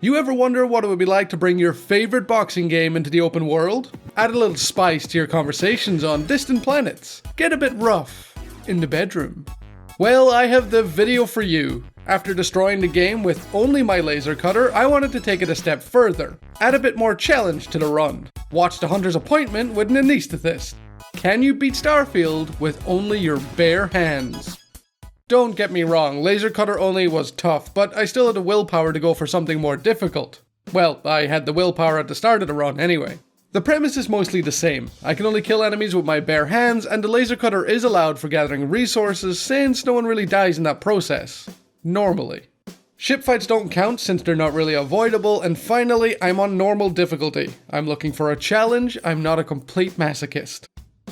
You ever wonder what it would be like to bring your favorite boxing game into the open world? Add a little spice to your conversations on distant planets. Get a bit rough in the bedroom. Well, I have the video for you. After destroying the game with only my laser cutter, I wanted to take it a step further. Add a bit more challenge to the run. Watch the hunter's appointment with an anaesthetist. Can you beat Starfield with only your bare hands? Don't get me wrong, laser cutter only was tough, but I still had the willpower to go for something more difficult. Well, I had the willpower at the start of the run anyway. The premise is mostly the same. I can only kill enemies with my bare hands, and the laser cutter is allowed for gathering resources since no one really dies in that process. Normally. Ship fights don't count since they're not really avoidable, and finally, I'm on normal difficulty. I'm looking for a challenge, I'm not a complete masochist.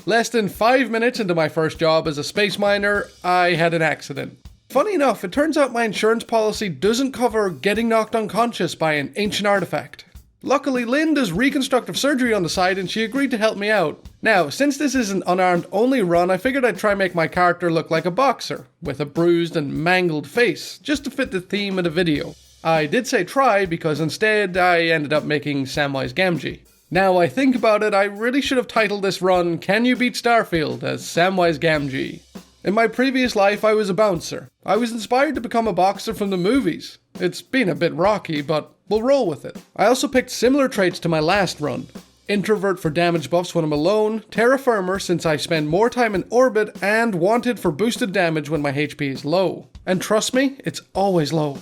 Less than 5 minutes into my first job as a space miner, I had an accident. Funny enough, it turns out my insurance policy doesn't cover getting knocked unconscious by an ancient artifact. Luckily, Lynn does reconstructive surgery on the side and she agreed to help me out. Now, since this is an unarmed only run, I figured I'd try and make my character look like a boxer, with a bruised and mangled face, just to fit the theme of the video. I did say try because instead I ended up making Samwise Gamgee. Now I think about it, I really should have titled this run Can You Beat Starfield as Samwise Gamgee. In my previous life I was a bouncer. I was inspired to become a boxer from the movies. It's been a bit rocky, but we'll roll with it. I also picked similar traits to my last run. Introvert for damage buffs when I'm alone, terra firmer since I spend more time in orbit, and wanted for boosted damage when my HP is low. And trust me, it's always low.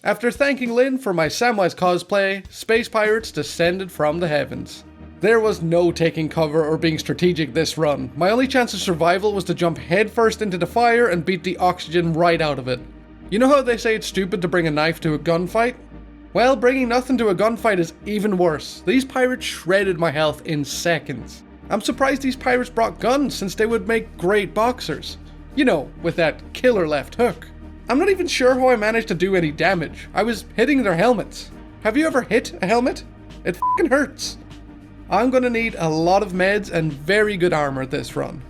After thanking Lynn for my Samwise cosplay, space pirates descended from the heavens. There was no taking cover or being strategic this run. My only chance of survival was to jump headfirst into the fire and beat the oxygen right out of it. You know how they say it's stupid to bring a knife to a gunfight? Well, bringing nothing to a gunfight is even worse. These pirates shredded my health in seconds. I'm surprised these pirates brought guns since they would make great boxers. You know, with that killer left hook. I'm not even sure how I managed to do any damage. I was hitting their helmets. Have you ever hit a helmet? It fucking hurts. I'm gonna need a lot of meds and very good armor this run.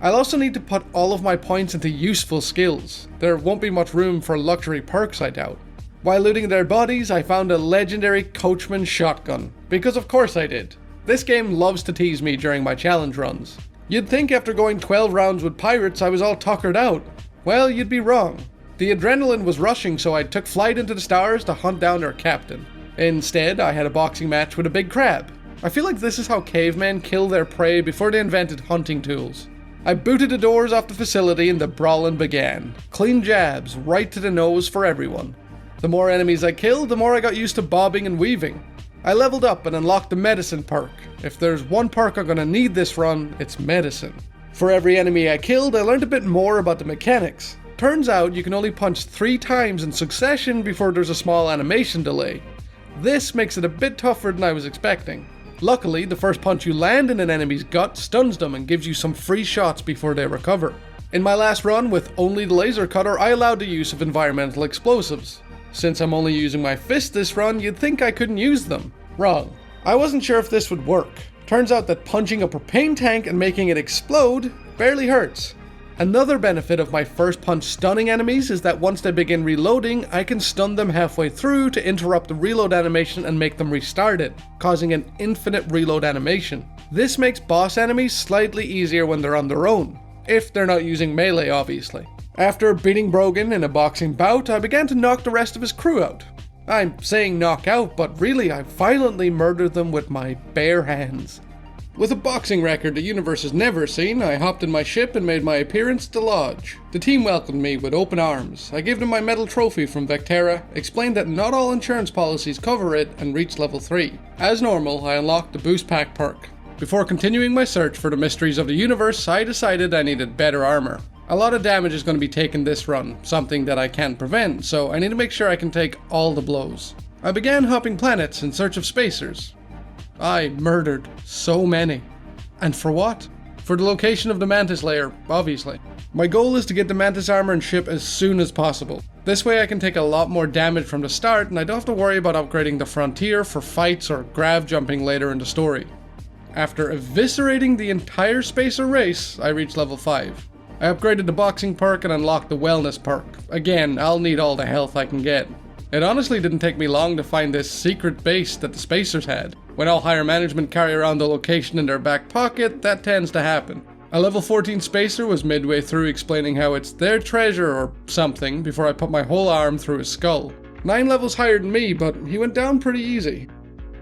I'll also need to put all of my points into useful skills. There won't be much room for luxury perks, I doubt. While looting their bodies, I found a legendary Coachman shotgun. Because of course I did. This game loves to tease me during my challenge runs. You'd think after going 12 rounds with pirates I was all tuckered out. Well, you'd be wrong. The adrenaline was rushing, so I took flight into the stars to hunt down their captain. Instead, I had a boxing match with a big crab. I feel like this is how cavemen kill their prey before they invented hunting tools. I booted the doors off the facility and the brawling began. Clean jabs, right to the nose for everyone. The more enemies I killed, the more I got used to bobbing and weaving. I leveled up and unlocked the medicine perk. If there's one perk I'm gonna need this run, it's medicine. For every enemy I killed, I learned a bit more about the mechanics. Turns out you can only punch 3 times in succession before there's a small animation delay. This makes it a bit tougher than I was expecting. Luckily, the first punch you land in an enemy's gut stuns them and gives you some free shots before they recover. In my last run with only the laser cutter, I allowed the use of environmental explosives. Since I'm only using my fist this run, you'd think I couldn't use them. Wrong. I wasn't sure if this would work. Turns out that punching a propane tank and making it explode barely hurts. Another benefit of my first punch stunning enemies is that once they begin reloading, I can stun them halfway through to interrupt the reload animation and make them restart it, causing an infinite reload animation. This makes boss enemies slightly easier when they're on their own, if they're not using melee obviously. After beating Brogan in a boxing bout, I began to knock the rest of his crew out. I'm saying knock out, but really I violently murdered them with my bare hands. With a boxing record the universe has never seen, I hopped in my ship and made my appearance at the lodge. The team welcomed me with open arms. I gave them my medal trophy from Vectera, explained that not all insurance policies cover it, and reached level 3. As normal, I unlocked the boost pack perk. Before continuing my search for the mysteries of the universe, I decided I needed better armor. A lot of damage is going to be taken this run, something that I can't prevent, so I need to make sure I can take all the blows. I began hopping planets in search of spacers. I murdered so many. And for what? For the location of the Mantis layer, obviously. My goal is to get the Mantis armor and ship as soon as possible. This way I can take a lot more damage from the start and I don't have to worry about upgrading the frontier for fights or grav jumping later in the story. After eviscerating the entire spacer race, I reached level 5. I upgraded the boxing perk and unlocked the wellness perk. Again, I'll need all the health I can get. It honestly didn't take me long to find this secret base that the Spacers had. When all higher management carry around the location in their back pocket, that tends to happen. A level 14 Spacer was midway through explaining how it's their treasure or something before I put my whole arm through his skull. 9 levels higher than me, but he went down pretty easy.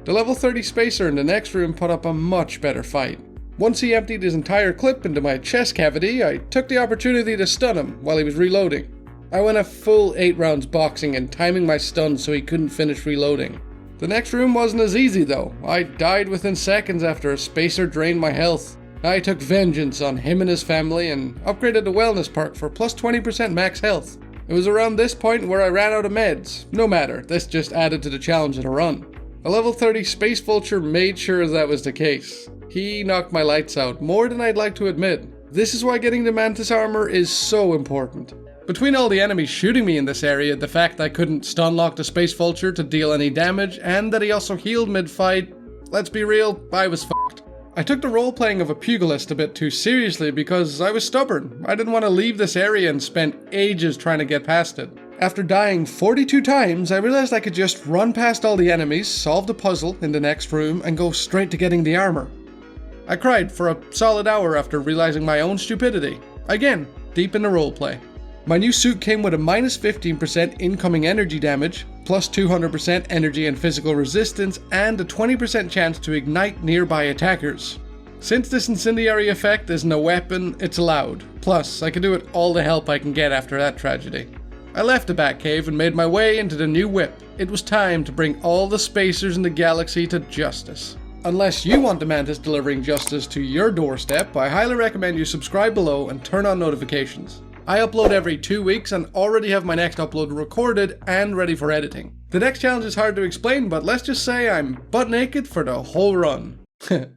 The level 30 Spacer in the next room put up a much better fight. Once he emptied his entire clip into my chest cavity, I took the opportunity to stun him while he was reloading. I went a full 8 rounds boxing and timing my stun so he couldn't finish reloading. The next room wasn't as easy though. I died within seconds after a Spacer drained my health. I took vengeance on him and his family and upgraded the wellness perk for plus 20% max health. It was around this point where I ran out of meds. No matter, this just added to the challenge of the run. A level 30 Space Vulture made sure that was the case. He knocked my lights out, more than I'd like to admit. This is why getting the Mantis armor is so important. Between all the enemies shooting me in this area, the fact I couldn't stun lock the Space Vulture to deal any damage, and that he also healed mid-fight, let's be real, I was fucked. I took the role-playing of a pugilist a bit too seriously because I was stubborn. I didn't want to leave this area and spent ages trying to get past it. After dying 42 times, I realized I could just run past all the enemies, solve the puzzle in the next room, and go straight to getting the armor. I cried for a solid hour after realizing my own stupidity. Again, deep in the roleplay. My new suit came with a minus 15% incoming energy damage, plus 200% energy and physical resistance, and a 20% chance to ignite nearby attackers. Since this incendiary effect isn't a weapon, it's allowed. Plus, I can do it all the help I can get after that tragedy. I left the Batcave and made my way into the new whip. It was time to bring all the Spacers in the galaxy to justice. Unless you want the Mantis delivering justice to your doorstep, I highly recommend you subscribe below and turn on notifications. I upload every 2 weeks and already have my next upload recorded and ready for editing. The next challenge is hard to explain, but let's just say I'm butt naked for the whole run.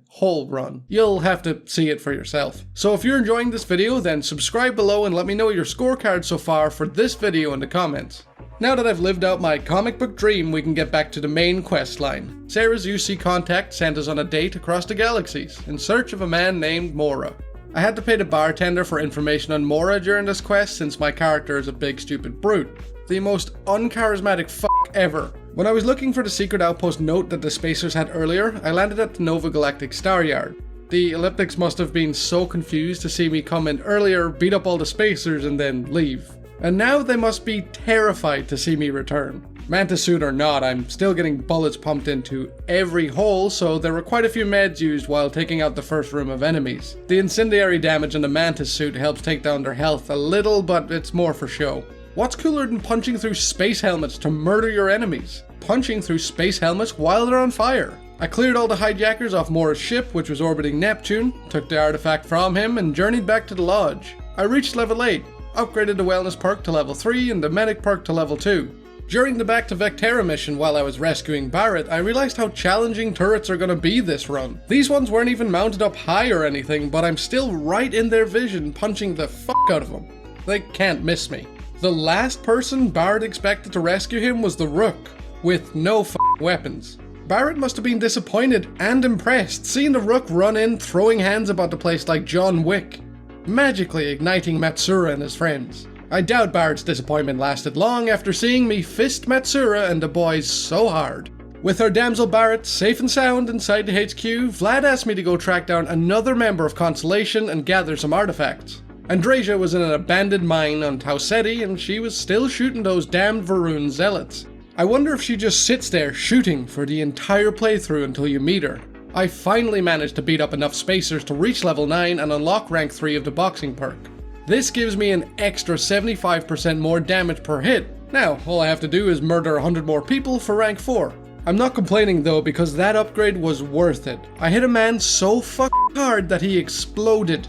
Whole run. You'll have to see it for yourself. So if you're enjoying this video, then subscribe below and let me know your scorecard so far for this video in the comments. Now that I've lived out my comic book dream, we can get back to the main quest line. Sarah's UC contact sent us on a date across the galaxies in search of a man named Mora. I had to pay the bartender for information on Mora during this quest since my character is a big stupid brute. The most uncharismatic f*** ever. When I was looking for the secret outpost note that the Spacers had earlier, I landed at the Nova Galactic Star Yard. The Elliptics must have been so confused to see me come in earlier, beat up all the Spacers and then leave. And now they must be terrified to see me return. Mantis suit or not, I'm still getting bullets pumped into every hole, so there were quite a few meds used while taking out the first room of enemies. The incendiary damage in the Mantis suit helps take down their health a little, but it's more for show. What's cooler than punching through space helmets to murder your enemies? Punching through space helmets while they're on fire. I cleared all the hijackers off Mora's ship, which was orbiting Neptune, took the artifact from him, and journeyed back to the lodge. I reached level 8, upgraded the wellness perk to level 3 and the medic perk to level 2. During the Back to Vectera mission while I was rescuing Barrett, I realized how challenging turrets are going to be this run. These ones weren't even mounted up high or anything, but I'm still right in their vision punching the fuck out of them. They can't miss me. The last person Barrett expected to rescue him was the Rook, with no weapons. Barrett must have been disappointed and impressed, seeing the Rook run in throwing hands about the place like John Wick, magically igniting Matsura and his friends. I doubt Barrett's disappointment lasted long after seeing me fist Matsura and the boys so hard. With our damsel Barrett safe and sound inside the HQ, Vlad asked me to go track down another member of Constellation and gather some artifacts. Andreja was in an abandoned mine on Tau Ceti and she was still shooting those damned Varun zealots. I wonder if she just sits there shooting for the entire playthrough until you meet her. I finally managed to beat up enough Spacers to reach level 9 and unlock rank 3 of the boxing perk. This gives me an extra 75% more damage per hit. Now, all I have to do is murder 100 more people for rank 4. I'm not complaining though because that upgrade was worth it. I hit a man so fucking hard that he exploded.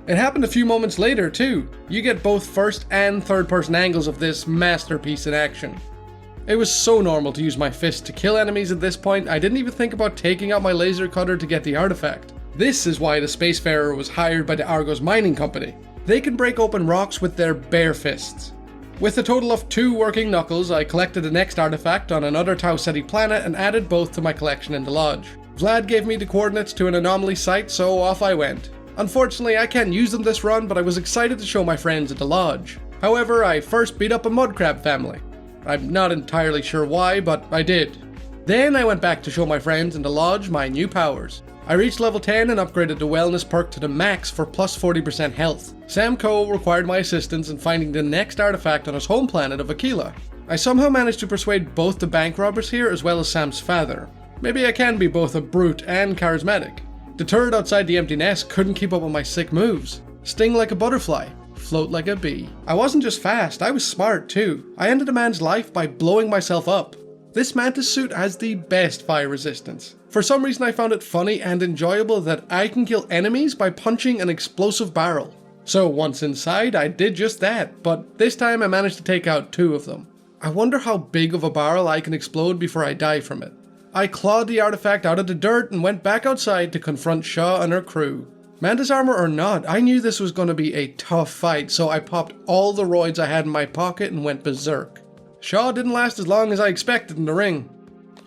It happened a few moments later too. You get both first and third person angles of this masterpiece in action. It was so normal to use my fist to kill enemies at this point, I didn't even think about taking out my laser cutter to get the artifact. This is why the Spacefarer was hired by the Argos Mining Company. They can break open rocks with their bare fists. With a total of 2 working knuckles, I collected the next artifact on another Tau Ceti planet and added both to my collection in the lodge. Vlad gave me the coordinates to an anomaly site, so off I went. Unfortunately, I can't use them this run, but I was excited to show my friends at the lodge. However, I first beat up a mudcrab family. I'm not entirely sure why, but I did. Then I went back to show my friends and to lodge my new powers. I reached level 10 and upgraded the wellness perk to the max for plus 40% health. Sam Coe required my assistance in finding the next artifact on his home planet of Aquila. I somehow managed to persuade both the bank robbers here as well as Sam's father. Maybe I can be both a brute and charismatic. The turret outside the empty nest couldn't keep up with my sick moves. Sting like a butterfly, float like a bee. I wasn't just fast, I was smart too. I ended a man's life by blowing myself up. This Mantis suit has the best fire resistance. For some reason I found it funny and enjoyable that I can kill enemies by punching an explosive barrel. So once inside I did just that, but this time I managed to take out 2 of them. I wonder how big of a barrel I can explode before I die from it. I clawed the artifact out of the dirt and went back outside to confront Shaw and her crew. Mantis armor or not, I knew this was going to be a tough fight, so I popped all the roids I had in my pocket and went berserk. Shaw didn't last as long as I expected in the ring.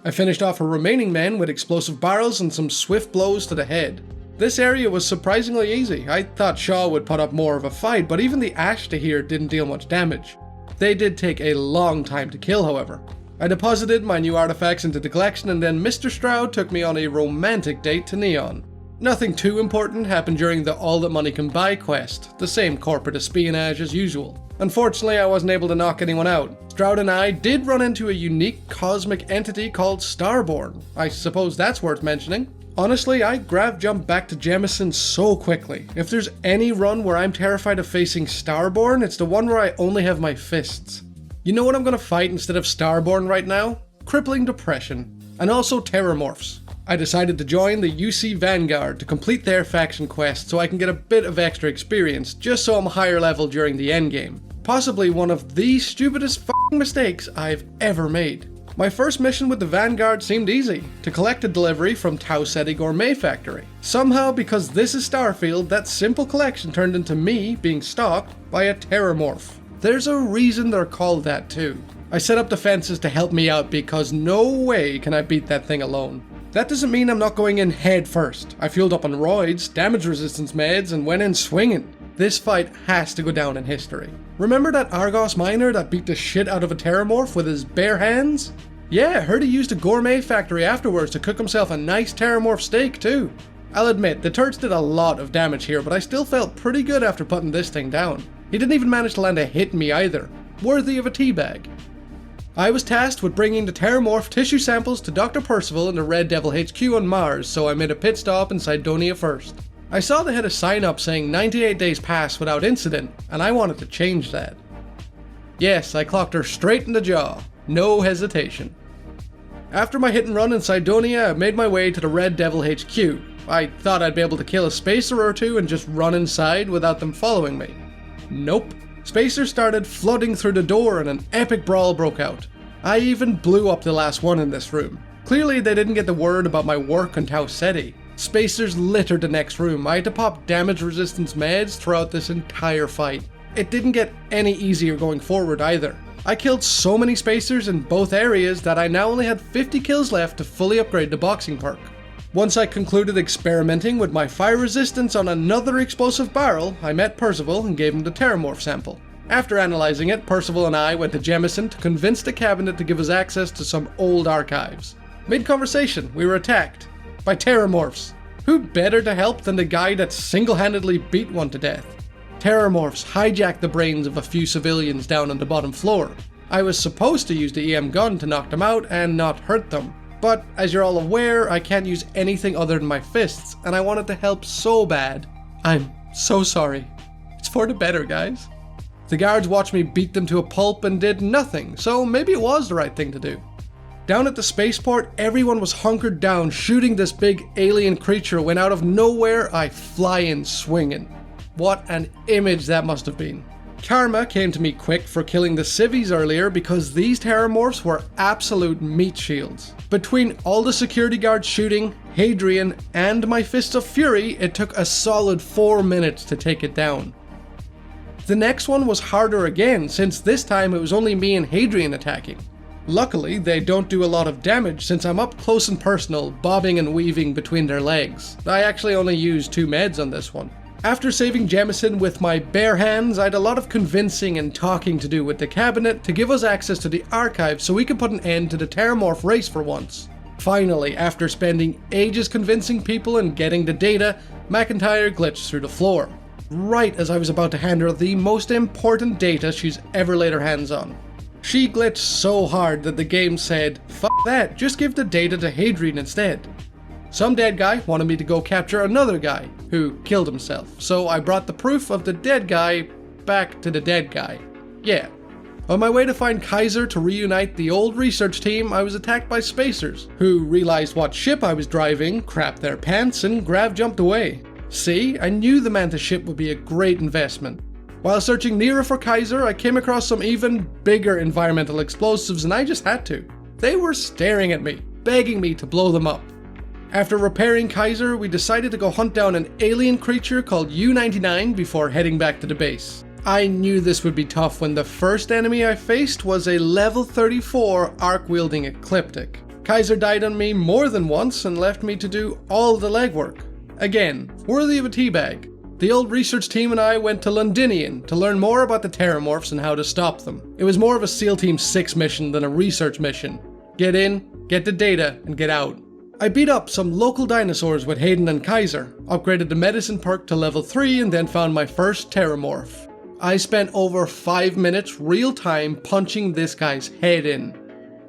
I finished off her remaining men with explosive barrels and some swift blows to the head. This area was surprisingly easy. I thought Shaw would put up more of a fight, but even the Ashta here didn't deal much damage. They did take a long time to kill, however. I deposited my new artifacts into the collection and then Mr. Stroud took me on a romantic date to Neon. Nothing too important happened during the All That Money Can Buy quest, the same corporate espionage as usual. Unfortunately, I wasn't able to knock anyone out. Stroud and I did run into a unique cosmic entity called Starborn. I suppose that's worth mentioning. Honestly, I grav-jumped back to Jemison so quickly. If there's any run where I'm terrified of facing Starborn, it's the one where I only have my fists. You know what I'm gonna fight instead of Starborn right now? Crippling depression. And also Terramorphs. I decided to join the UC Vanguard to complete their faction quest so I can get a bit of extra experience, just so I'm higher level during the endgame. Possibly one of the stupidest f***ing mistakes I've ever made. My first mission with the Vanguard seemed easy, to collect a delivery from Tau Ceti Gourmet Factory. Somehow, because this is Starfield, that simple collection turned into me being stalked by a Terramorph. There's a reason they're called that too. I set up defenses to help me out because no way can I beat that thing alone. That doesn't mean I'm not going in head first. I fueled up on roids, damage resistance meds, and went in swinging. This fight has to go down in history. Remember that Argos miner that beat the shit out of a Terramorph with his bare hands? Yeah, heard he used a gourmet factory afterwards to cook himself a nice Terramorph steak too. I'll admit, the turrets did a lot of damage here, but I still felt pretty good after putting this thing down. He didn't even manage to land a hit in me either. Worthy of a teabag. I was tasked with bringing the Terramorph tissue samples to Dr. Percival in the Red Devil HQ on Mars, so I made a pit stop in Cydonia first. I saw they had a sign up saying 98 days passed without incident, and I wanted to change that. Yes, I clocked her straight in the jaw. No hesitation. After my hit and run in Cydonia, I made my way to the Red Devil HQ. I thought I'd be able to kill a spacer or two and just run inside without them following me. Nope. Spacers started flooding through the door and an epic brawl broke out. I even blew up the last one in this room. Clearly they didn't get the word about my work on Tau Ceti. Spacers littered the next room. I had to pop damage resistance meds throughout this entire fight. It didn't get any easier going forward either. I killed so many spacers in both areas that I now only had 50 kills left to fully upgrade the boxing perk. Once I concluded experimenting with my fire resistance on another explosive barrel, I met Percival and gave him the Terramorph sample. After analyzing it, Percival and I went to Jemison to convince the cabinet to give us access to some old archives. Mid-conversation, we were attacked by Terramorphs. Who better to help than the guy that single-handedly beat one to death? Terramorphs hijacked the brains of a few civilians down on the bottom floor. I was supposed to use the EM gun to knock them out and not hurt them. But, as you're all aware, I can't use anything other than my fists, and I wanted to help so bad. I'm so sorry. It's for the better, guys. The guards watched me beat them to a pulp and did nothing, so maybe it was the right thing to do. Down at the spaceport, everyone was hunkered down, shooting this big alien creature when out of nowhere I fly in swinging. What an image that must have been. Karma came to me quick for killing the civvies earlier because these Terramorphs were absolute meat shields. Between all the security guards shooting, Hadrian, and my Fists of Fury, it took a solid 4 minutes to take it down. The next one was harder again, since this time it was only me and Hadrian attacking. Luckily, they don't do a lot of damage since I'm up close and personal, bobbing and weaving between their legs. I actually only used 2 meds on this one. After saving Jemison with my bare hands, I had a lot of convincing and talking to do with the cabinet to give us access to the archive so we could put an end to the Terramorph race for once. Finally, after spending ages convincing people and getting the data, McIntyre glitched through the floor, right as I was about to hand her the most important data she's ever laid her hands on. She glitched so hard that the game said, "Fuck that, just give the data to Hadrian instead." Some dead guy wanted me to go capture another guy who killed himself, so I brought the proof of the dead guy back to the dead guy. Yeah. On my way to find Kaiser to reunite the old research team, I was attacked by spacers, who realized what ship I was driving, crapped their pants, and grav-jumped away. See, I knew the Mantis ship would be a great investment. While searching nearer for Kaiser, I came across some even bigger environmental explosives and I just had to. They were staring at me, begging me to blow them up. After repairing Kaiser, we decided to go hunt down an alien creature called U-99 before heading back to the base. I knew this would be tough when the first enemy I faced was a level 34 arc-wielding ecliptic. Kaiser died on me more than once and left me to do all the legwork. Again, worthy of a teabag. The old research team and I went to Londinian to learn more about the Terramorphs and how to stop them. It was more of a SEAL Team 6 mission than a research mission. Get in, get the data, and get out. I beat up some local dinosaurs with Hayden and Kaiser, upgraded the medicine perk to level 3 and then found my first Terramorph. I spent over 5 minutes real time punching this guy's head in.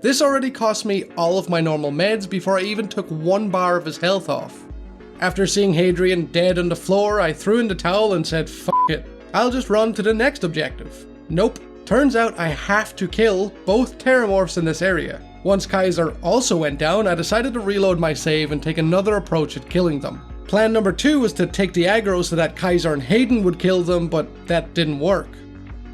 This already cost me all of my normal meds before I even took 1 bar of his health off. After seeing Hadrian dead on the floor, I threw in the towel and said, "F it, I'll just run to the next objective." Nope, turns out I have to kill both Terramorphs in this area. Once Kaiser also went down, I decided to reload my save and take another approach at killing them. Plan number 2 was to take the aggro so that Kaiser and Hayden would kill them, but that didn't work.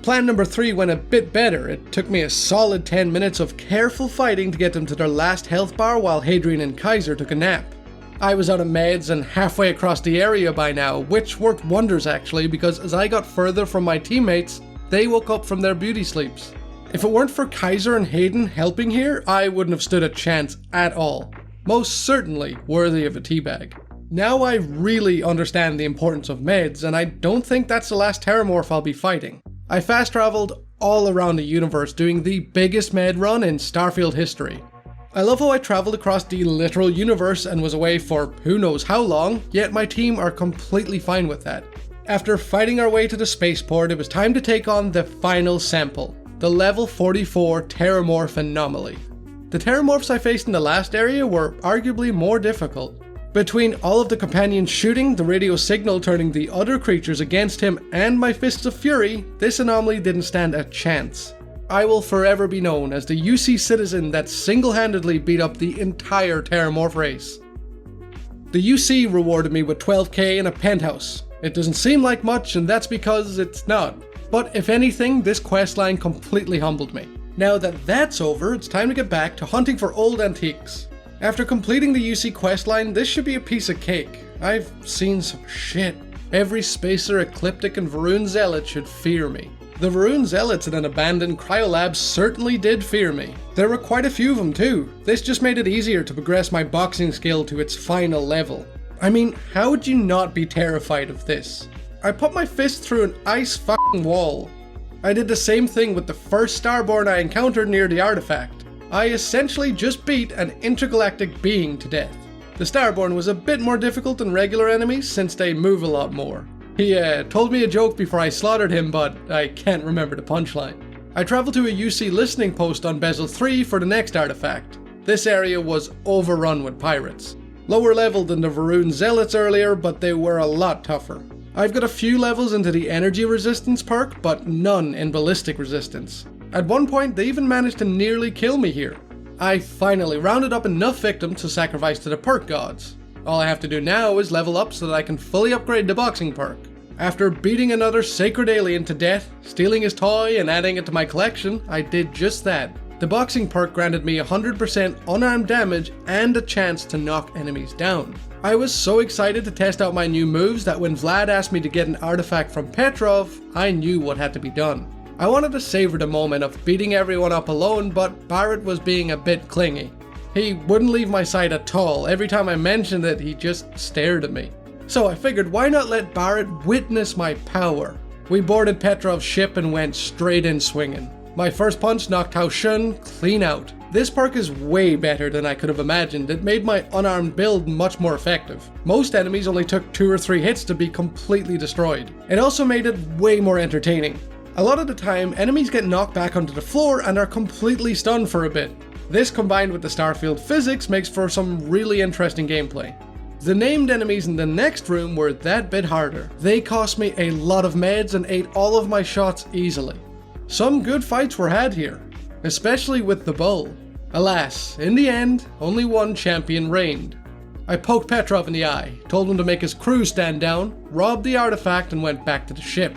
Plan number 3 went a bit better. It took me a solid 10 minutes of careful fighting to get them to their last health bar while Hadrian and Kaiser took a nap. I was out of meds and halfway across the area by now, which worked wonders actually, because as I got further from my teammates, they woke up from their beauty sleeps. If it weren't for Kaiser and Hayden helping here, I wouldn't have stood a chance at all. Most certainly worthy of a teabag. Now I really understand the importance of meds, and I don't think that's the last Terramorph I'll be fighting. I fast traveled all around the universe doing the biggest med run in Starfield history. I love how I traveled across the literal universe and was away for who knows how long, yet my team are completely fine with that. After fighting our way to the spaceport, it was time to take on the final sample, the level 44 Terramorph anomaly. The Terramorphs I faced in the last area were arguably more difficult. Between all of the companions shooting, the radio signal turning the other creatures against him, and my fists of fury, this anomaly didn't stand a chance. I will forever be known as the UC citizen that single-handedly beat up the entire Terramorph race. The UC rewarded me with 12k and a penthouse. It doesn't seem like much, and that's because it's not. But if anything, this questline completely humbled me. Now that that's over, it's time to get back to hunting for old antiques. After completing the UC questline, this should be a piece of cake. I've seen some shit. Every spacer, ecliptic, and Varun zealot should fear me. The Varun zealots in an abandoned cryolab certainly did fear me. There were quite a few of them too. This just made it easier to progress my boxing skill to its final level. I mean, how would you not be terrified of this? I put my fist through an ice fucking wall. I did the same thing with the first Starborn I encountered near the artifact. I essentially just beat an intergalactic being to death. The Starborn was a bit more difficult than regular enemies since they move a lot more. He told me a joke before I slaughtered him, but I can't remember the punchline. I traveled to a UC listening post on Bezel 3 for the next artifact. This area was overrun with pirates. Lower level than the Varun zealots earlier, but they were a lot tougher. I've got a few levels into the energy resistance perk, but none in ballistic resistance. At one point, they even managed to nearly kill me here. I finally rounded up enough victims to sacrifice to the perk gods. All I have to do now is level up so that I can fully upgrade the boxing perk. After beating another sacred alien to death, stealing his toy and adding it to my collection, I did just that. The boxing perk granted me 100% unarmed damage and a chance to knock enemies down. I was so excited to test out my new moves that when Vlad asked me to get an artifact from Petrov, I knew what had to be done. I wanted to savor the moment of beating everyone up alone, but Barrett was being a bit clingy. He wouldn't leave my side at all. Every time I mentioned it, he just stared at me. So I figured why not let Barrett witness my power. We boarded Petrov's ship and went straight in swinging. My first punch knocked Hao Shun clean out. This perk is way better than I could have imagined. It made my unarmed build much more effective. Most enemies only took 2 or 3 hits to be completely destroyed. It also made it way more entertaining. A lot of the time, enemies get knocked back onto the floor and are completely stunned for a bit. This combined with the Starfield physics makes for some really interesting gameplay. The named enemies in the next room were that bit harder. They cost me a lot of meds and ate all of my shots easily. Some good fights were had here, especially with the bull. Alas, in the end, only one champion reigned. I poked Petrov in the eye, told him to make his crew stand down, robbed the artifact and went back to the ship.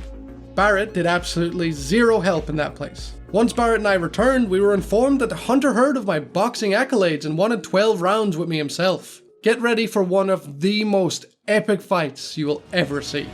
Barrett did absolutely zero help in that place. Once Barrett and I returned, we were informed that the Hunter heard of my boxing accolades and wanted 12 rounds with me himself. Get ready for one of the most epic fights you will ever see.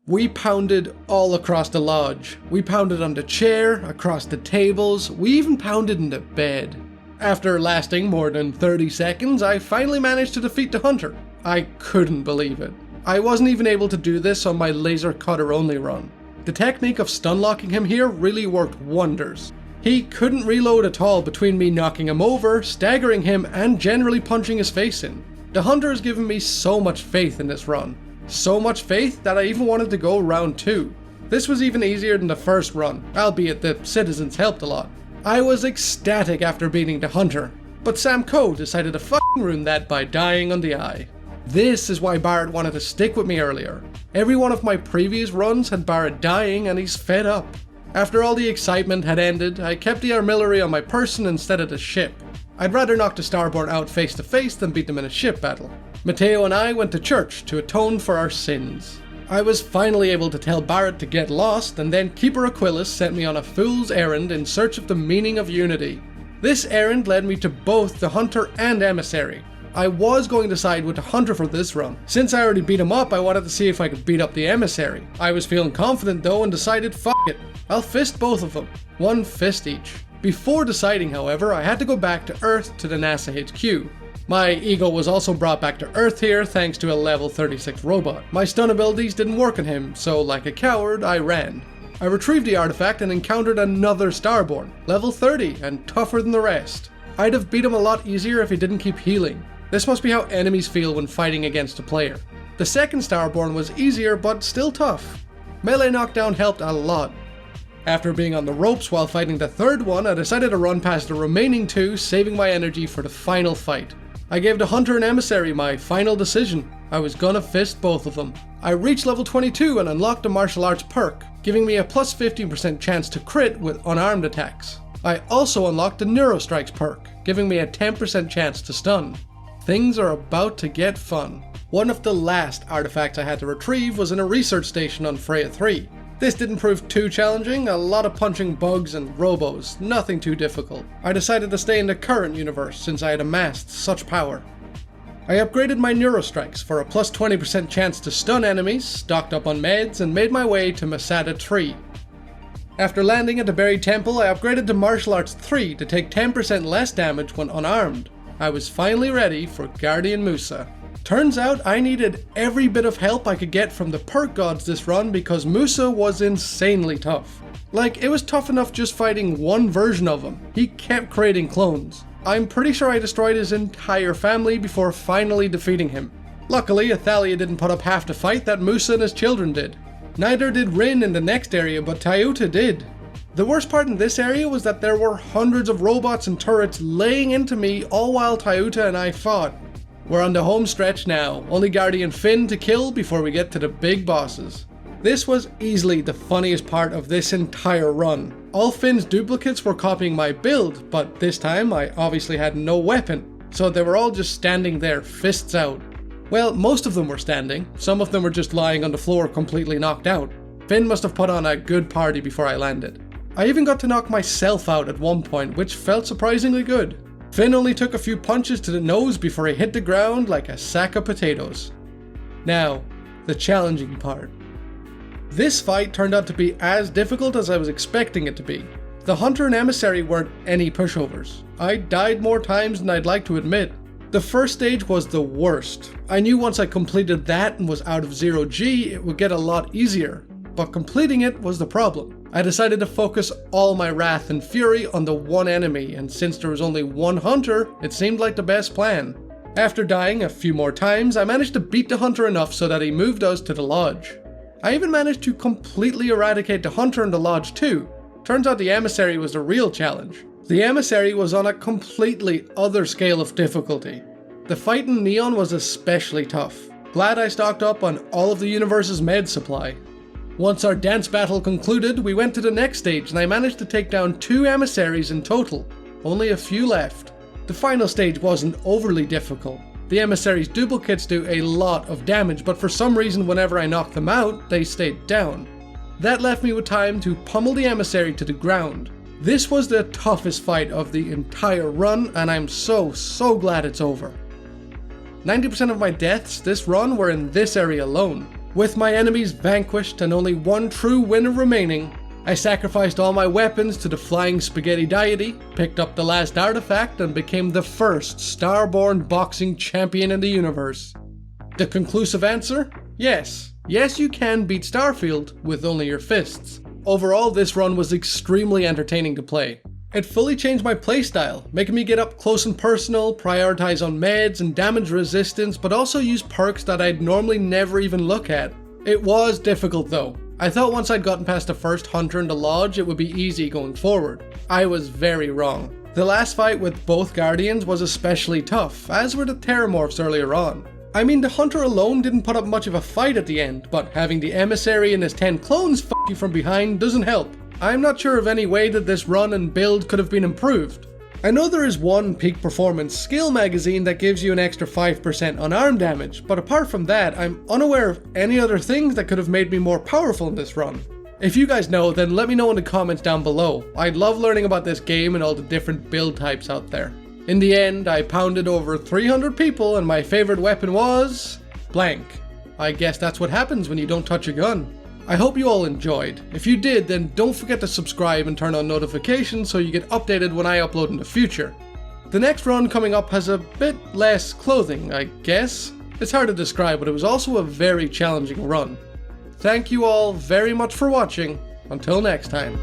We pounded all across the lodge. We pounded on the chair, across the tables, we even pounded in the bed. After lasting more than 30 seconds, I finally managed to defeat the Hunter. I couldn't believe it. I wasn't even able to do this on my laser cutter only run. The technique of stun locking him here really worked wonders. He couldn't reload at all between me knocking him over, staggering him, and generally punching his face in. The Hunter has given me so much faith in this run. So much faith that I even wanted to go round 2. This was even easier than the first run, albeit the citizens helped a lot. I was ecstatic after beating the Hunter, but Sam Coe decided to fucking ruin that by dying on the eye. This is why Barrett wanted to stick with me earlier. Every one of my previous runs had Barrett dying and he's fed up. After all the excitement had ended, I kept the artillery on my person instead of the ship. I'd rather knock the Starborn out face to face than beat them in a ship battle. Matteo and I went to church to atone for our sins. I was finally able to tell Barrett to get lost, and then Keeper Aquilus sent me on a fool's errand in search of the meaning of unity. This errand led me to both the Hunter and Emissary. I was going to side with the Hunter for this run. Since I already beat him up, I wanted to see if I could beat up the Emissary. I was feeling confident though and decided fuck it, I'll fist both of them. 1 fist each. Before deciding, however, I had to go back to Earth to the NASA HQ. My ego was also brought back to Earth here thanks to a level 36 robot. My stun abilities didn't work on him, so like a coward, I ran. I retrieved the artifact and encountered another Starborn, level 30 and tougher than the rest. I'd have beat him a lot easier if he didn't keep healing. This must be how enemies feel when fighting against a player. The second Starborn was easier but still tough. Melee knockdown helped a lot. After being on the ropes while fighting the third one, I decided to run past the remaining 2, saving my energy for the final fight. I gave the Hunter and Emissary my final decision. I was gonna fist both of them. I reached level 22 and unlocked the martial arts perk, giving me a plus 15% chance to crit with unarmed attacks. I also unlocked the Neurostrikes perk, giving me a 10% chance to stun. Things are about to get fun. One of the last artifacts I had to retrieve was in a research station on Freya 3. This didn't prove too challenging, a lot of punching bugs and robos, nothing too difficult. I decided to stay in the current universe since I had amassed such power. I upgraded my Neurostrikes for a plus 20% chance to stun enemies, stocked up on meds, and made my way to Masada 3. After landing at the Buried Temple, I upgraded to Martial Arts 3 to take 10% less damage when unarmed. I was finally ready for Guardian Musa. Turns out I needed every bit of help I could get from the perk gods this run because Musa was insanely tough. Like, it was tough enough just fighting one version of him. He kept creating clones. I'm pretty sure I destroyed his entire family before finally defeating him. Luckily, Athalia didn't put up half the fight that Musa and his children did. Neither did Rin in the next area, but Tayuta did. The worst part in this area was that there were hundreds of robots and turrets laying into me all while Tayuta and I fought. We're on the home stretch now, only Guardian Finn to kill before we get to the big bosses. This was easily the funniest part of this entire run. All Finn's duplicates were copying my build, but this time I obviously had no weapon, so they were all just standing there, fists out. Well, most of them were standing, some of them were just lying on the floor completely knocked out. Finn must have put on a good party before I landed. I even got to knock myself out at one point, which felt surprisingly good. Finn only took a few punches to the nose before he hit the ground like a sack of potatoes. Now, the challenging part. This fight turned out to be as difficult as I was expecting it to be. The Hunter and Emissary weren't any pushovers. I died more times than I'd like to admit. The first stage was the worst. I knew once I completed that and was out of 0G, it would get a lot easier. But completing it was the problem. I decided to focus all my wrath and fury on the one enemy, and since there was only one Hunter, it seemed like the best plan. After dying a few more times, I managed to beat the Hunter enough so that he moved us to the lodge. I even managed to completely eradicate the Hunter in the lodge too. Turns out the Emissary was the real challenge. The Emissary was on a completely other scale of difficulty. The fight in Neon was especially tough. Glad I stocked up on all of the universe's med supply. Once our dance battle concluded, we went to the next stage and I managed to take down 2 emissaries in total. Only a few left. The final stage wasn't overly difficult. The emissaries' duplicates do a lot of damage, but for some reason whenever I knocked them out, they stayed down. That left me with time to pummel the emissary to the ground. This was the toughest fight of the entire run, and I'm so glad it's over. 90% of my deaths this run were in this area alone. With my enemies vanquished and only one true winner remaining, I sacrificed all my weapons to the flying spaghetti deity, picked up the last artifact, and became the first starborn boxing champion in the universe. The conclusive answer? Yes. Yes, you can beat Starfield with only your fists. Overall, this run was extremely entertaining to play. It fully changed my playstyle, making me get up close and personal, prioritize on meds and damage resistance, but also use perks that I'd normally never even look at. It was difficult though. I thought once I'd gotten past the first Hunter in the lodge, it would be easy going forward. I was very wrong. The last fight with both Guardians was especially tough, as were the Terramorphs earlier on. I mean, the Hunter alone didn't put up much of a fight at the end, but having the Emissary and his 10 clones f*** you from behind doesn't help. I'm not sure of any way that this run and build could have been improved. I know there is one peak performance skill magazine that gives you an extra 5% unarmed damage, but apart from that, I'm unaware of any other things that could have made me more powerful in this run. If you guys know, then let me know in the comments down below. I'd love learning about this game and all the different build types out there. In the end, I pounded over 300 people and my favorite weapon was... blank. I guess that's what happens when you don't touch a gun. I hope you all enjoyed. If you did, then don't forget to subscribe and turn on notifications so you get updated when I upload in the future. The next run coming up has a bit less clothing, I guess. It's hard to describe, but it was also a very challenging run. Thank you all very much for watching. Until next time.